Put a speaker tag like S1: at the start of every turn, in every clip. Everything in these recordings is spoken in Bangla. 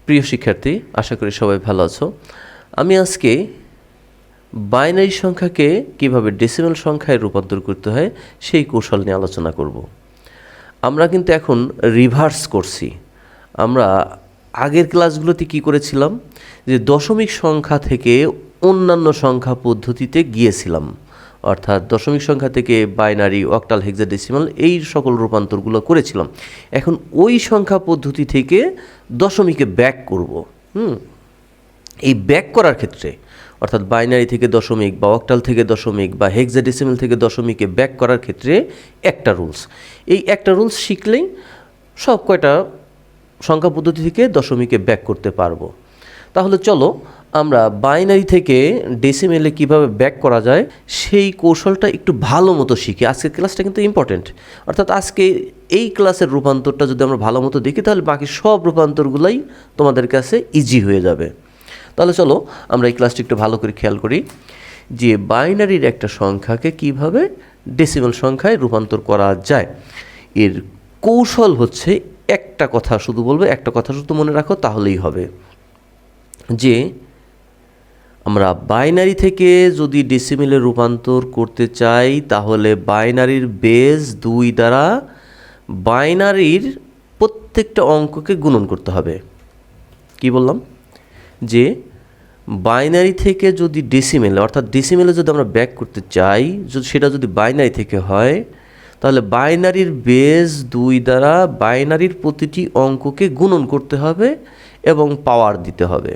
S1: প্রিয় শিক্ষার্থী, আশা করি সবাই ভালো আছো। আমি আজকে বাইনারি সংখ্যাকে কিভাবে ডেসিমাল সংখ্যায় রূপান্তর করতে হয় সেই কৌশল নিয়ে আলোচনা করব। আমরা কিন্তু এখন রিভার্স করছি। আমরা আগের ক্লাসগুলোতে কি করেছিলাম, যে দশমিক সংখ্যা থেকে অন্যান্য সংখ্যা পদ্ধতিতে গিয়েছিলাম, অর্থাৎ দশমিক সংখ্যা থেকে বাইনারি, অক্টাল, হেক্সাডেসিমাল এই সকল রূপান্তরগুলো করেছিলাম। এখন ওই সংখ্যা পদ্ধতি থেকে দশমিকে ব্যাক করব। এই ব্যাক করার ক্ষেত্রে, অর্থাৎ বাইনারি থেকে দশমিক বা অক্টাল থেকে দশমিক বা হেক্সাডেসিমাল থেকে দশমিকে ব্যাক করার ক্ষেত্রে একটা রুলস, এই একটা রুলস শিখলেই সব কয়টা সংখ্যা পদ্ধতি থেকে দশমিকে ব্যাক করতে পারবো। তাহলে চলো আমরা বাইনারি থেকে ডেসিমেলে কিভাবে ব্যাক করা যায় সেই কৌশলটা একটু ভালো মতো শিখি। আজকের ক্লাসটা কিন্তু ইম্পর্টেন্ট, অর্থাৎ আজকে এই ক্লাসের রূপান্তরটা যদি আমরা ভালো মতো দেখি তাহলে বাকি সব রূপান্তরগুলোই তোমাদের কাছে ইজি হয়ে যাবে। তাহলে চলো আমরা এই ক্লাসটি একটু ভালো করে খেয়াল করি যে বাইনারির একটা সংখ্যাকে কিভাবে ডেসিমাল সংখ্যায় রূপান্তর করা যায়। এর কৌশল হচ্ছে একটা কথা শুধু বলবো, একটা কথা শুধু মনে রাখো, তাহলেই হবে। যে আমরা বাইনারি থেকে যদি ডেসিমেলে রূপান্তর করতে চাই তাহলে বাইনারির বেস 2 দ্বারা বাইনারির প্রত্যেকটা অঙ্ককে গুণন করতে হবে। কি বললাম, যে বাইনারি থেকে যদি ডেসিমেলে, অর্থাৎ ডেসিমেলে যদি আমরা ব্যাক করতে চাই, সেটা যদি বাইনারি থেকে হয় তাহলে বাইনারির বেস 2 দ্বারা বাইনারির প্রতিটি অঙ্ককে গুণন করতে হবে এবং পাওয়ার দিতে হবে।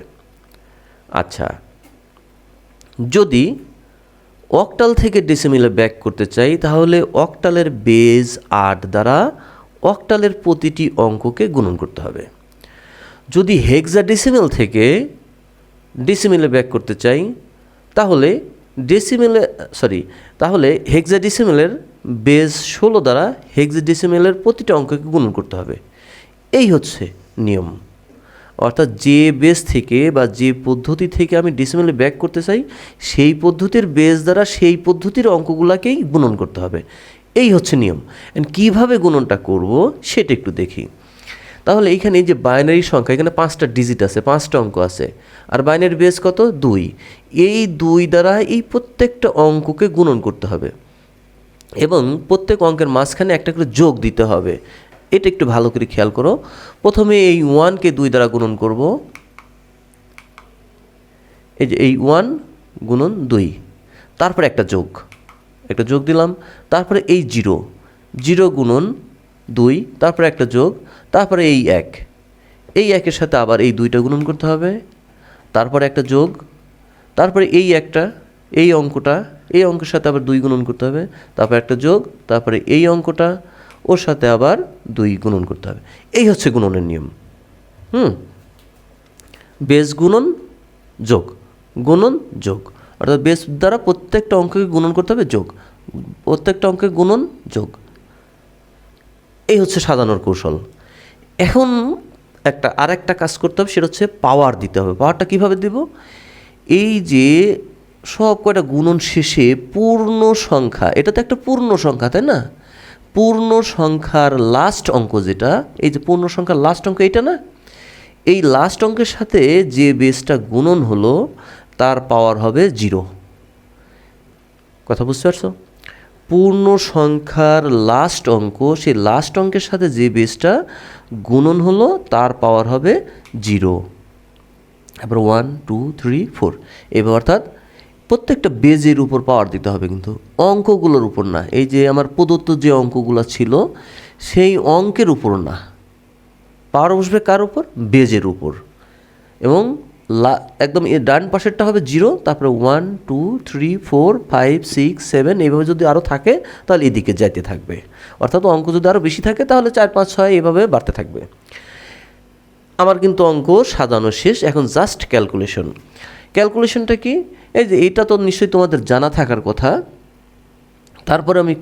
S1: আচ্ছা, যদি অক্টাল থেকে ডেসিমেলে ব্যাক করতে চাই তাহলে অক্টালের বেস 8 দ্বারা অক্টালের প্রতিটি অঙ্ককে গুণন করতে হবে। যদি হেক্সাডেসিমেল থেকে ডেসিমেলে ব্যাক করতে চাই তাহলে তাহলে হেক্সাডেসিমেলের বেস 16 দ্বারা হেক্সাডেসিমেলের প্রতিটা অঙ্ককে গুণন করতে হবে। এই হচ্ছে নিয়ম। অর্থাৎ যে বেস থেকে বা যে পদ্ধতি থেকে আমি ডেসিমেলে ব্যাক করতে চাই সেই পদ্ধতির বেস দ্বারা সেই পদ্ধতির অঙ্কগুলোকেই গুণন করতে হবে। এই হচ্ছে নিয়ম। কিভাবে গুণনটা করব সেটা একটু দেখি। তাহলে এইখানে যে বাইনারি সংখ্যা, এখানে 5টা ডিজিট আছে, 5টা অঙ্ক আছে, আর বাইনারি বেস কত? 2। এই 2 দ্বারা এই প্রত্যেকটা অঙ্ককে গুণন করতে হবে এবং প্রত্যেক অঙ্কের মাঝখানে একটা করে যোগ দিতে হবে। এটা একটু ভালো করে খেয়াল করো। প্রথমে এই 1কে 2 দ্বারা গুণন করব, এই যে এই 1 গুণন 2, তারপরে একটা যোগ দিলাম, তারপরে এই 0 গুণন 2, তারপরে একটা যোগ, তারপরে এই 1, এই 1-এর সাথে আবার এই 2টা গুণন করতে হবে, তারপরে একটা যোগ, তারপরে এই একটা, এই অঙ্কটা, এই অঙ্কের সাথে আবার 2 গুণন করতে হবে, তারপরে একটা যোগ, তারপরে এই অঙ্কটা, ওর সাথে আবার 2 গুণন করতে হবে। এই হচ্ছে গুণনের নিয়ম। বেস গুণন যোগ, গুণন যোগ, অর্থাৎ বেস দ্বারা প্রত্যেকটা অঙ্ককে গুণন করতে হবে, যোগ, প্রত্যেকটা অঙ্কে গুণন যোগ। এই হচ্ছে সাজানোর কৌশল। এখন আরেকটা কাজ করতে হবে, সেটা হচ্ছে পাওয়ার দিতে হবে। পাওয়ারটা কীভাবে দেব? এই যে সব কয়টা গুণন শেষে পূর্ণ সংখ্যা, এটা তো একটা পূর্ণ সংখ্যা, তাই না? পূর্ণ সংখ্যার লাস্ট অঙ্ক যেটা, এই যে পূর্ণ সংখ্যার লাস্ট অঙ্ক এইটা না, এই লাস্ট অঙ্কের সাথে যে বেসটা গুণন হলো তার পাওয়ার হবে 0। কথা বুঝতে পারছো? পূর্ণ সংখ্যার লাস্ট অঙ্ক, সেই লাস্ট অঙ্কের সাথে যে বেসটা গুণন হলো তার পাওয়ার হবে 0। এবার 1 2 3 4, এবার অর্থাৎ প্রত্যেকটা বেজের উপর পাওয়ার দিতে হবে, কিন্তু অঙ্কগুলোর উপর না। এই যে আমার প্রদত্ত যে অঙ্কগুলো ছিল সেই অঙ্কের উপর না, পাওয়ার বসবে কার উপর? বেজের উপর। এবং একদম ডান পাশেরটা হবে 0, তারপরে 1 2 3 4 5 6 7, এইভাবে যদি আরও থাকে তাহলে এদিকে যাইতে থাকবে। অর্থাৎ অঙ্ক যদি আরও বেশি থাকে তাহলে 4 5 6 এইভাবে বাড়তে থাকবে। আমার কিন্তু অঙ্ক সাজানো শেষ, এখন জাস্ট ক্যালকুলেশনটা কি? এই যে এটা তো নিশ্চয়ই তোমাদের জানা থাকার কথা, তারপরে আমি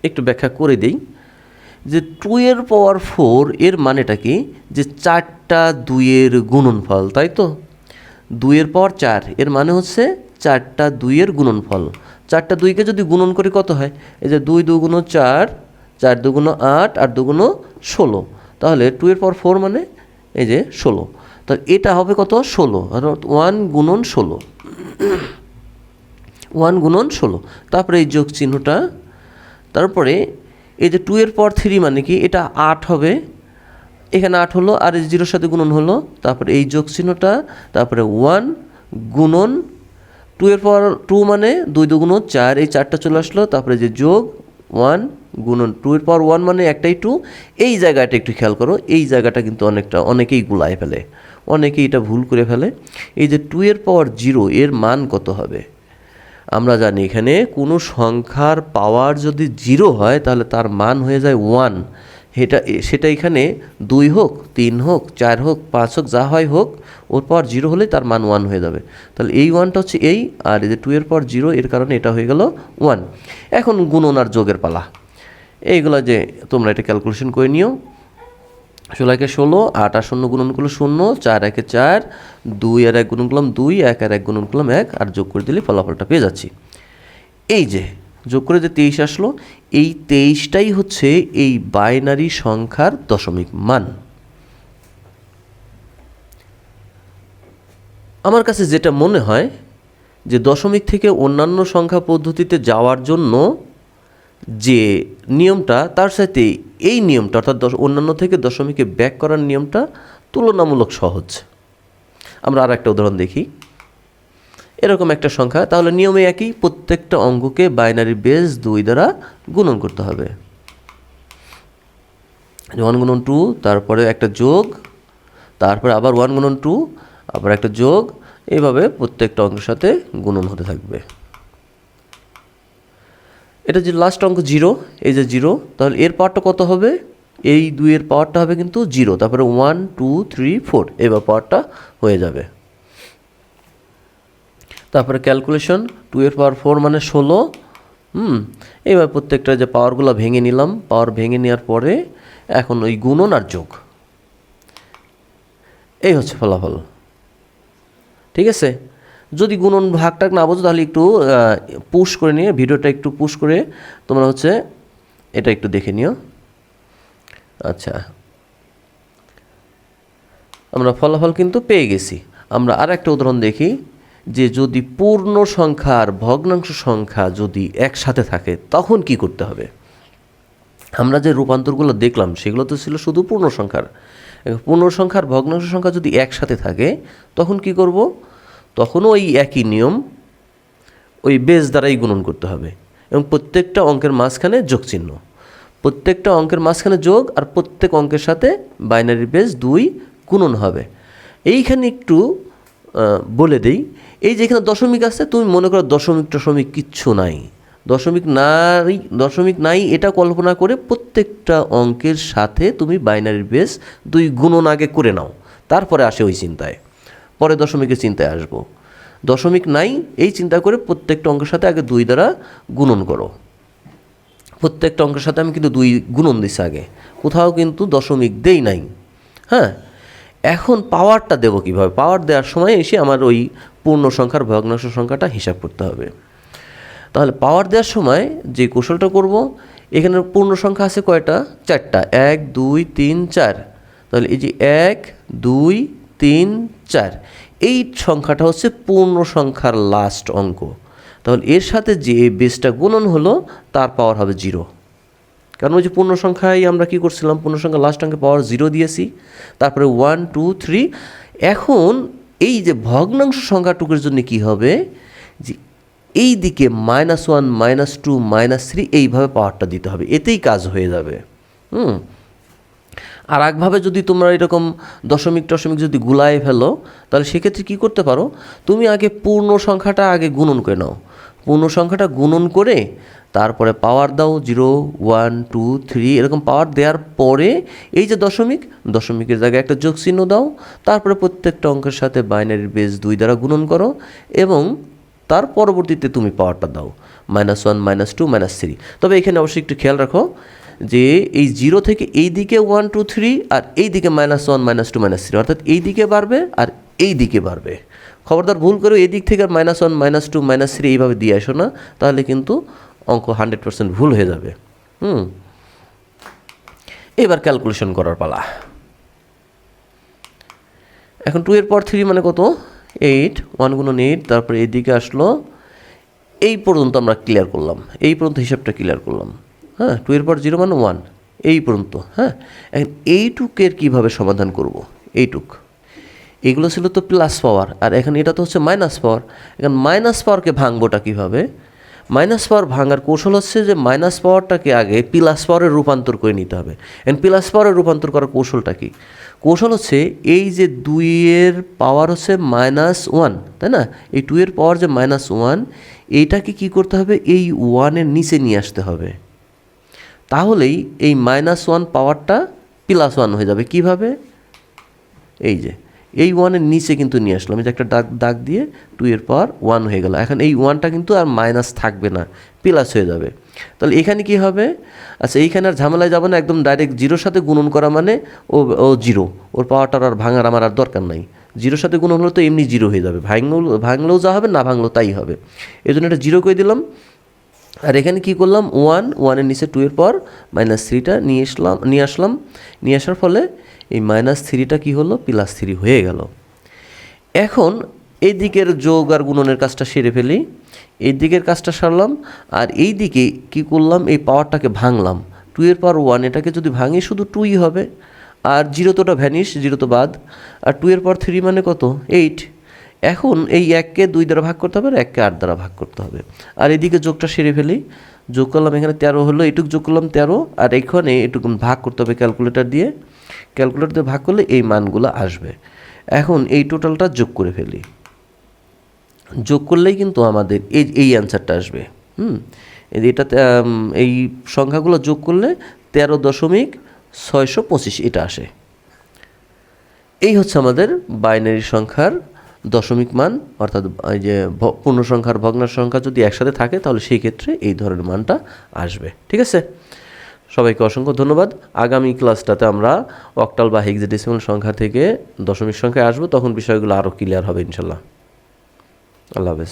S1: একটু ব্যাখ্যা করে দিই। যে 2 এর পাওয়ার 4 এর মানেটা কি? যে 4টা 2-এর গুণনফল, তাই তো? 2 এর পাওয়ার 4 এর মানে হচ্ছে 4টা 2-এর গুণনফল। 4টা 2কে যদি গুণন করি কত হয়? এই যে 2 2 গুণ 4, 4 2 গুণ 8, 8 2 গুণ 16, তাহলে 2 এর পাওয়ার 4 মানে এই যে 16, তো এটা হবে কত 16, আর 1 গুণন 16, 1 গুণন 16, তারপরে এই যোগ চিহ্নটা, তারপরে এই যে 2 এর পর 3 মানে কি এটা 8 হবে, এখানে 8 হলো আর এই 0-র সাথে গুণন হলো, তারপরে এই যোগ চিহ্নটা, তারপরে 1 গুণন 2 এর পর 2 মানে 2 2 4, এই 4টা চলে আসলো, তারপরে যে যোগ 1 গুণন 2 এর পর 1 মানে একটাই 2, এই জায়গাটা একটু খেয়াল করো, এই জায়গাটা কিন্তু অনেকেই গুলায় ফেলে, অনেকেই এটা ভুল করে ফেলে। এই যে 2 এর পর 0 এর মান কত হবে? আমরা জানি এখানে কোনো সংখ্যার পাওয়ার যদি 0 হয় তাহলে তার মান হয়ে যায় 1, সেটা এখানে 2 হোক, 3 হোক, 4 হোক, 5 হোক, যা হয় হোক, ওর পর 0 হলে তার মান 1 হয়ে যাবে। তাহলে এই 1টা হচ্ছে এই, আর এই যে 2 এর পর 0 এর কারণে এটা হয়ে গেল 1। এখন গুণন আর যোগের পালা, এইগুলো যে তোমরা এটা ক্যালকুলেশন করে নিও। 16 একে 16, 8 আর 0 গুণন করলে 0, 4 একে 4, 2 আর 1 গুণন করলাম 2, 1 আর 1 গুণন করলাম 1, আর যোগ করে দিলে ফলাফলটা পেয়ে যাচ্ছি। এই যে যোগ করে যে 23 আসলো, এই 23টাই হচ্ছে এই বাইনারি সংখ্যার দশমিক মান। আমার কাছে যেটা মনে হয় যে দশমিক থেকে অন্যান্য সংখ্যা পদ্ধতিতে যাওয়ার জন্য যে নিয়মটা, তার সাথে এই নিয়মটা অর্থাৎ অন্যান্য থেকে দশমিকে ব্যাক করার নিয়মটা তুলনামূলক সহজ। আমরা আর একটা উদাহরণ দেখি। এরকম একটা সংখ্যা, তাহলে নিয়মে একই, প্রত্যেকটা অঙ্ককে বাইনারি বেস 2 দ্বারা গুণন করতে হবে। 1 গুণন 2, তারপরে একটা যোগ, তারপরে আবার 1 গুণন 2, আবার একটা যোগ, এইভাবে প্রত্যেকটা অঙ্কের সাথে গুণন হতে থাকবে। এটা যে লাস্ট অঙ্ক 0, এই যে 0, তাহলে এর পাওয়ারটা কত হবে? এই 2 এর পাওয়ারটা হবে কিন্তু 0, তারপরে 1 2 3 4, এবার পাওয়ারটা হয়ে যাবে। তারপরে ক্যালকুলেশন, 2 এর পাওয়ার 4 মানে 16, এবার প্রত্যেকটা যে পাওয়ারগুলো ভেঙে নিলাম, পাওয়ার ভেঙে নেওয়ার পরে এখন ওই গুণন আর যোগ, এই হচ্ছে ফলাফল। ঠিক আছে, যদি গুণন ভাগটাক না বোঝো তাহলে একটু পুশ করে নিয়ে, ভিডিওটা একটু পুশ করে তোমরা হচ্ছে এটা একটু দেখে নিও। আচ্ছা, আমরা ফলাফল কিন্তু পেয়ে গেছি। আমরা আর একটা উদাহরণ দেখি, যে যদি পূর্ণ সংখ্যা আর ভগ্নাংশ সংখ্যা যদি একসাথে থাকে তখন কি করতে হবে। আমরা যে রূপান্তরগুলো দেখলাম সেগুলো তো ছিল শুধু পূর্ণ সংখ্যার। পূর্ণ সংখ্যার ভগ্নাংশ সংখ্যা যদি একসাথে থাকে তখন কি করব? তখনও ওই একই নিয়ম, ওই বেস দ্বারাই গুণন করতে হবে, এবং প্রত্যেকটা অঙ্কের মাঝখানে যোগ চিহ্ন, প্রত্যেকটা অঙ্কের মাঝখানে যোগ, আর প্রত্যেক অঙ্কের সাথে বাইনারি বেস 2 গুণন হবে। এইখানে একটু বলে দেই, এই যে এখানে দশমিক আছে, তুমি মনে করো দশমিক কিচ্ছু নাই, দশমিক নাই এটা কল্পনা করে প্রত্যেকটা অঙ্কের সাথে তুমি বাইনারি বেস 2 গুণন আগে করে নাও, তারপরে আসে ওই চিন্তায়, পরে দশমিকের চিন্তায় আসবো। দশমিক নাই এই চিন্তা করে প্রত্যেকটা অঙ্কের সাথে আগে 2 দ্বারা গুণন করো। প্রত্যেকটা অঙ্কের সাথে আমি কিন্তু 2 গুণন দিছি আগে, কোথাও কিন্তু দশমিক দেই নাই। হ্যাঁ, এখন পাওয়ারটা দেবো কীভাবে? পাওয়ার দেওয়ার সময় এসে আমার ওই পূর্ণ সংখ্যার ভগ্নাংশ সংখ্যাটা হিসাব করতে হবে। তাহলে পাওয়ার দেওয়ার সময় যে কৌশলটা করব, এখানে পূর্ণ সংখ্যা আছে কয়টা? 4টা, 1 2 3 4। তাহলে এই যে 1 2 3 4, এই সংখ্যাটা হচ্ছে পূর্ণ সংখ্যার লাস্ট অঙ্ক। তাহলে এর সাথে যে বেসটা গুণন হলো তার পাওয়ার হবে 0, কারণ ওই যে পূর্ণ সংখ্যায় আমরা কী করছিলাম, পূর্ণ সংখ্যা লাস্ট অঙ্কে পাওয়ার 0 দিয়েছি, তারপরে 1 2 3। এখন এই যে ভগ্নাংশ সংখ্যাটুকুর জন্য কি হবে, যে এই দিকে -1 -2 -3 এইভাবে পাওয়ারটা দিতে হবে, এতেই কাজ হয়ে যাবে। আর একভাবে যদি তোমরা এরকম দশমিক যদি গুলায় ফেলো, তাহলে সেক্ষেত্রে কী করতে পারো, তুমি আগে পূর্ণ সংখ্যাটা আগে গুণন করে নাও, পূর্ণ সংখ্যাটা গুণন করে তারপরে পাওয়ার দাও 0 1 2 3, এরকম পাওয়ার দেওয়ার পরে এই যে দশমিকের জায়গায় একটা যোগ চিহ্ন দাও, তারপরে প্রত্যেকটা অঙ্কের সাথে বাইনারি বেস 2 দ্বারা গুণন করো, এবং তার পরবর্তীতে তুমি পাওয়ারটা দাও -1 -2 -3। তবে এখানে অবশ্যই একটু খেয়াল রাখো যে এই 0 থেকে এই দিকে 1 2 3, আর এই দিকে -1 -2 -3, অর্থাৎ এই দিকে বাড়বে আর এই দিকে বাড়বে। খবরদার ভুল করে এই দিক থেকে -1 -2 -3 এইভাবে দিয়ে আসো না, তাহলে কিন্তু অঙ্ক 100% ভুল হয়ে যাবে। এবার ক্যালকুলেশন করার পালা। এখন 2 এর পর 3 মানে কত 8, 1 গুণন 8, তারপরে এদিকে আসলো, এই পর্যন্ত আমরা ক্লিয়ার করলাম, এই পর্যন্ত হিসাবটা ক্লিয়ার করলাম। হ্যাঁ, 2 এর পর 0 মানে 1, এই পর্যন্ত। হ্যাঁ, এখন এইটুকের কীভাবে সমাধান করব? এইটুক এগুলো ছিল তো প্লাস পাওয়ার, আর এখন এটা তো হচ্ছে মাইনাস পাওয়ার। এখন মাইনাস পাওয়ারকে ভাঙবোটা কীভাবে? মাইনাস পাওয়ার ভাঙার কৌশল হচ্ছে যে মাইনাস পাওয়ারটাকে আগে প্লাস পাওয়ারে রূপান্তর করে নিতে হবে। এখন প্লাস পাওয়ারে রূপান্তর করার কৌশলটা কি? কৌশল হচ্ছে এই যে 2 এর পাওয়ার হচ্ছে -1, তাই না? এই 2 এর পাওয়ার যে -1, এইটাকে কী করতে হবে? এই 1 এর নিচে নিয়ে আসতে হবে। তাহলেই এই -1 পাওয়ারটা +1 হয়ে যাবে। কিভাবে? এই যে এই 1 এর নিচে কিন্তু নিয়ে আসলাম, এই যে একটা দাগ দিয়ে 2 এর পাওয়ার 1 হয়ে গেল। এখন এই 1টা কিন্তু আর মাইনাস থাকবে না, প্লাস হয়ে যাবে। তাহলে এখানে কি হবে? আচ্ছা, এইখানে আর ঝামেলায় যাব না, একদম ডাইরেক্ট 0-র সাথে গুণন করা মানে ও 0, ওর পাওয়ারটার আর ভাঙার আমার আর দরকার নাই। 0-র সাথে গুণন হলে তো এমনি 0 হয়ে যাবে, ভাঙলেও যা হবে, না ভাঙলেও তাই হবে। এই জন্য এটা 0 করে দিলাম। আর এখানে কি করলাম? 1 এর নিচে 2 এর পর -3টা নিয়ে আসার ফলে এই -3টা কি হলো? +3 হয়ে গেল। এখন এই দিকের যোগ আর গুণনের কাজটা সেরে ফেলি। এই দিকের কাজটা সারলাম, আর এই দিকে কি করলাম? এই পাওয়ারটাকে ভাঙলাম। 2 এর পাওয়ার 1, এটাকে যদি ভাঙি শুধু 2ই হবে, আর 0 তো ওটা ভ্যানিশ, 0 তো বাদ। আর 2 এর পাওয়ার 3 মানে কত? 8। এখন এই 1কে 2 দ্বারা ভাগ করতে হবে, আর 1কে 8 দ্বারা ভাগ করতে হবে। আর এদিকে যোগটা সেরে ফেলি। যোগ করলাম, এখানে 13 হলো, এটুক যোগ করলাম 13, আর এখানে এটুকু ভাগ করতে হবে ক্যালকুলেটর দিয়ে। ক্যালকুলেটর দিয়ে ভাগ করলে এই মানগুলো আসবে। এখন এই টোটালটা যোগ করে ফেলি। যোগ করলেই কিন্তু আমাদের এই অ্যান্সারটা আসবে। এটা এই সংখ্যাগুলো যোগ করলে 13.625 এটা আসে। এই হচ্ছে আমাদের বাইনারি সংখ্যার দশমিক মান, অর্থাৎ এই যে পূর্ণ সংখ্যার ভগ্নাংশ সংখ্যা যদি একসাথে থাকে তাহলে সেই ক্ষেত্রে এই ধরনের মানটা আসবে। ঠিক আছে, সবাইকে অসংখ্য ধন্যবাদ। আগামী ক্লাসটাতে আমরা অক্টাল বা হেক্সাডেসিমাল সংখ্যা থেকে দশমিক সংখ্যায় আসবো, তখন বিষয়গুলো আরও ক্লিয়ার হবে ইনশাল্লাহ। আল্লাহ হাফেজ।